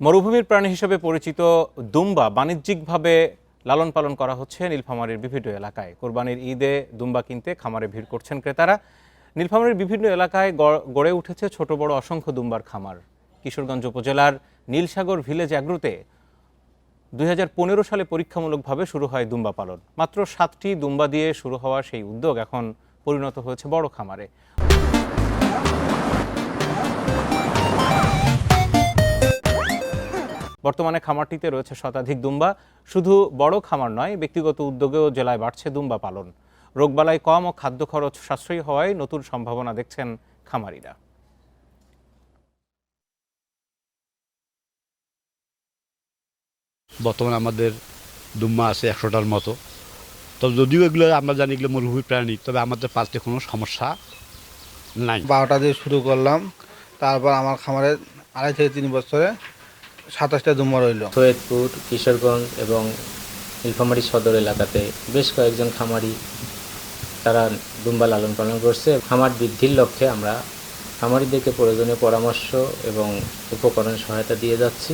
মরুভূমির প্রাণী হিসেবে পরিচিত দুম্বা বাণিজ্যিকভাবে লালন পালন করা হচ্ছে নীলফামারীর বিভিন্ন এলাকায়। কোরবানির ঈদে দুম্বা কিনতে খামারে ভিড় করছেন ক্রেতারা। নীলফামারীর বিভিন্ন এলাকায় গড়ে উঠেছে ছোট বড় অসংখ্য দুম্বার খামার। কিশোরগঞ্জ উপজেলার নীলসাগর ভিলেজ অ্যাগ্রোতে 2015 সালে পরীক্ষামূলকভাবে শুরু হয় দুম্বা পালন। মাত্র 7টি দুম্বা দিয়ে শুরু হওয়া সেই উদ্যোগ এখন পরিণত হয়েছে বড় খামারে। বর্তমানে খামারটিতে রয়েছে শতাধিক দুম্বা। শুধু বড় খামার নয়, ব্যক্তিগত উদ্যোগেও জেলায় বাড়ছে দুম্বা পালন। রোগবালাই কম ও খাদ্য খরচ সাশ্রয়ী হওয়ায় নতুন সম্ভাবনা দেখছেন খামারিরা। বর্তমানে আমাদের দুম্বা আছে 100টার মতো। তবে যদিও এগুলো আমরা জানি এগুলো মরুভূমি প্রাণী, তবে আমাদের পালতে কোনো সমস্যা নাই। 12টা দিয়ে শুরু করলাম, তারপর আমার খামারে 2.5 থেকে 3 বছরে 27টা দুম্বা রইল। সৈয়দপুর, কিশোরগঞ্জ এবং নীলফামারী সদর এলাকাতে বেশ কয়েকজন খামারি তারা দুম্বা লালন পালন করছে। খামার বৃদ্ধির লক্ষ্যে আমরা খামারিদেরকে প্রয়োজনীয় পরামর্শ এবং উপকরণ সহায়তা দিয়ে যাচ্ছি।